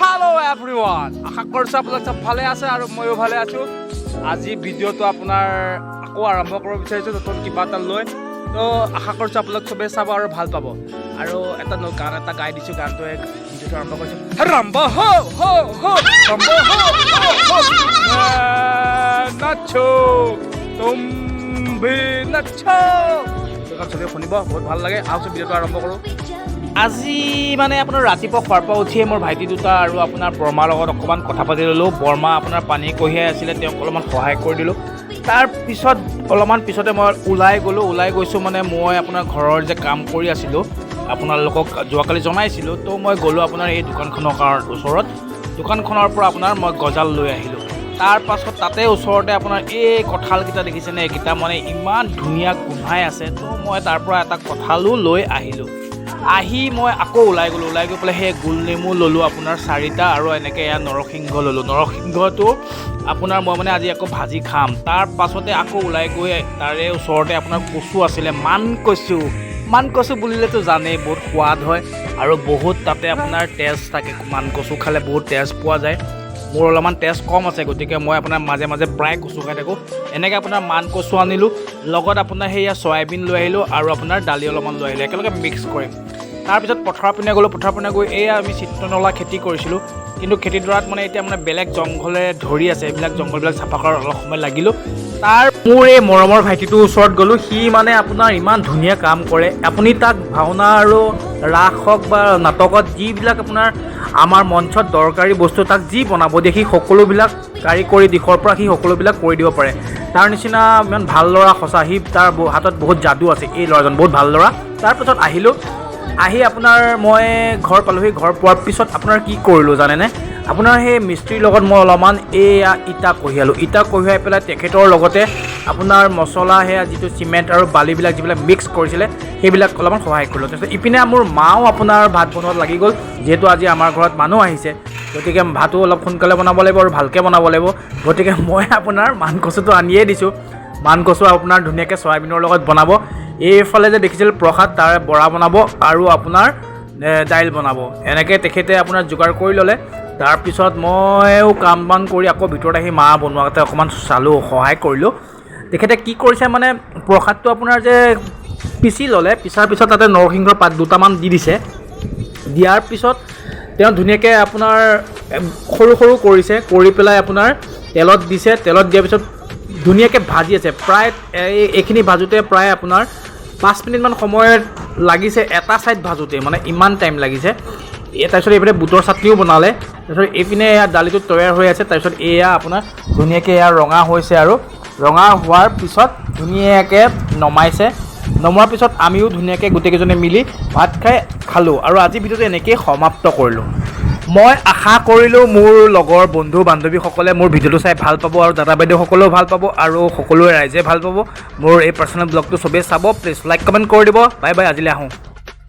Hello everyone, আশা কৰিছো আপোনালোক সব ভালে আছে আৰু ময়ো ভালে আছো। আজি ভিডিঅ'টো আপোনাৰ আকৌ আৰম্ভ কৰিব বিচাৰিছো নতুন কিবা এটা লৈ। তো আশা কৰিছো আপোনালোক সবে চাব আৰু ভাল পাব। আৰু এটা গান এটা গাই দিছো, গানটোৱে ভিডিঅ'টো আৰম্ভ কৰিছো। ৰাম্বা হো হো হো ৰাম্বা হো হো নাচো তুম ভি নাচো। চবে শুনিব, বহুত ভাল লাগে। আহক ভিডিঅ'টো আৰম্ভ কৰোঁ। আজি মানে আপোনাৰ ৰাতিপুৱা খোৱাৰ পৰা উঠিয়ে মোৰ ভাইটি দুটা আৰু আপোনাৰ বৰমাৰ লগত অকণমান কথা পাতি ল'লোঁ। বৰমা আপোনাৰ পানী কঢ়িয়াই আছিলে, তেওঁক অলপমান সহায় কৰি দিলোঁ। তাৰপিছত অলপমান পিছতে মই ওলাই গৈছোঁ। মানে মই আপোনাৰ ঘৰৰ যে কাম কৰি আছিলোঁ, আপোনালোকক যোৱাকালি জনাইছিলোঁ। তো মই গ'লোঁ আপোনাৰ এই দোকানখনৰ ওচৰত। দোকানখনৰ পৰা আপোনাৰ মই গজাল লৈ আহিলোঁ। তাৰ পাছত তাতে ওচৰতে আপোনাৰ এই কঁঠালকেইটা দেখিছেনে, এইকেইটা মানে ইমান ধুনীয়া গোন্ধাই আছে। তো মই তাৰ পৰা এটা কঁঠালো লৈ আহিলোঁ। আহি মই আকৌ ওলাই গৈ পেলাই সেই গোল নেমু ল'লোঁ আপোনাৰ 4টা আৰু এনেকৈ এয়া নৰসিংহ ল'লোঁ। নৰসিংহটো আপোনাৰ মই মানে আজি আকৌ ভাজি খাম। তাৰ পাছতে আকৌ ওলাই গৈ তাৰে ওচৰতে আপোনাৰ কচু আছিলে, মান কচু বুলিলেতো জানেই বহুত সোৱাদ হয় আৰু বহুত তাতে আপোনাৰ তেজ থাকে। মান কচু খালে বহুত তেজ পোৱা যায়। মোৰ অলপমান তেজ কম আছে, গতিকে মই আপোনাৰ মাজে মাজে প্ৰায় কচু খাই থাকোঁ। এনেকৈ আপোনাৰ মান কচু আনিলোঁ, লগত আপোনাৰ সেয়া চয়াবিন লৈ আহিলোঁ আৰু আপোনাৰ দালি অলপমান লৈ আহিলোঁ, একেলগে মিক্স কৰিম। তাৰপিছত পথাৰৰ পিনে গ'লোঁ। পথাৰৰ পিনে গৈ এয়া আমি চিত্ৰনলা খেতি কৰিছিলোঁ, কিন্তু খেতিডৰাত মানে এতিয়া মানে বেলেগ জংঘলে ধৰি আছে। এইবিলাক জংঘলবিলাক চাফা কৰাৰ অলপ সময় লাগিলোঁ। মোৰ এই মৰমৰ ভাইটিটোৰ ওচৰত গ'লোঁ। সি মানে আপোনাৰ ইমান ধুনীয়া কাম কৰে। আপুনি তাক ভাওনা আৰু ৰাস হওক বা নাটকত যিবিলাক আপোনাৰ আমাৰ মঞ্চত দৰকাৰী বস্তু তাক যি বনাব দিয়ে, সি সকলোবিলাক কাৰিকৰী দিশৰ পৰা সি সকলোবিলাক কৰি দিব পাৰে। তাৰ নিচিনা ইমান ভাল ল'ৰা, সঁচা। তাৰ হাতত বহুত যাদু আছে। এই ল'ৰাজন বহুত ভাল ল'ৰা। তাৰপিছত আহি আপোনাৰ মই ঘৰ পালোঁহি। ঘৰ পোৱাৰ পিছত আপোনাৰ কি কৰিলোঁ জানেনে? আপোনাৰ সেই মিস্ত্ৰীৰ লগত মই অলপমান এয়া ইটা কঢ়িয়াই পেলাই তেখেতৰ লগতে আপোনাৰ মছলা, সেয়া যিটো চিমেণ্ট আৰু বালিবিলাক যিবিলাক মিক্স কৰিছিলে সেইবিলাক অলপমান সহায় কৰিলোঁ। তাৰপিছত ইপিনে মোৰ মাও আপোনাৰ ভাত বনোৱাত লাগি গ'ল। যিহেতু আজি আমাৰ ঘৰত মানুহ আহিছে, গতিকে ভাতো অলপ সোনকালে বনাব লাগিব আৰু ভালকৈ বনাব লাগিব। গতিকে মই আপোনাৰ মান কচুটো আনিয়ে দিছোঁ। মান কচু আপোনাৰ ধুনীয়াকৈ চয়াবিনৰ লগত বনাব। এইফালে যে দেখিছিল প্ৰসাদ, তাৰ বৰা বনাব আৰু আপোনাৰ দাইল বনাব। এনেকৈ তেখেতে আপোনাৰ যোগাৰ কৰি ল'লে। তাৰপিছত ময়ো কাম বন কৰি আকৌ ভিতৰত আহি মা বনোৱাতে অকণমান চালোঁ, সহায় কৰিলোঁ। তেখেতে কি কৰিছে মানে প্ৰসাদটো আপোনাৰ যে পিচি ল'লে, পিছাৰ পিছত তাতে নৰসিংহৰ পাত দুটামান দি দিছে। দিয়াৰ পিছত তেওঁ ধুনীয়াকৈ আপোনাৰ সৰু সৰু কৰিছে, কৰি পেলাই আপোনাৰ তেলত দিছে। তেলত দিয়াৰ পিছত ধুনীয়াকৈ ভাজি আছে। প্ৰায় এইখিনি ভাজোঁতে প্ৰায় আপোনাৰ 5 মিনিটমান সময় লাগিছে এটা ছাইড ভাজোঁতে, মানে ইমান টাইম লাগিছে। তাৰপিছত এইপিনে বুটৰ চাটনিও বনালে। তাৰপিছত এইপিনে এয়া দালিটো তৈয়াৰ হৈ আছে। তাৰপিছত এয়া আপোনাৰ ধুনীয়াকৈ এয়া ৰঙা হৈছে আৰু ৰঙা হোৱাৰ পিছত ধুনীয়াকৈ নমাইছে। নমোৱাৰ পিছত আমিও ধুনীয়াকৈ গোটেইকেইজনে মিলি ভাত খালোঁ আৰু আজি ভিডিঅ'টো এনেকৈয়ে সমাপ্ত কৰিলোঁ। মই আশা কৰিলোঁ মোৰ লগৰ বন্ধু বান্ধৱীসকলে মোৰ ভিডিঅ'টো চাই ভাল পাব আৰু দাদা বাইদেউসকলেও ভাল পাব আৰু সকলোৱে ৰাইজে ভাল পাব। মোৰ এই পাৰ্চনেল ব্লগটো চবেই চাব। প্লিজ লাইক কমেণ্ট কৰি দিব। বাই বাই, আজিলৈ আহোঁ।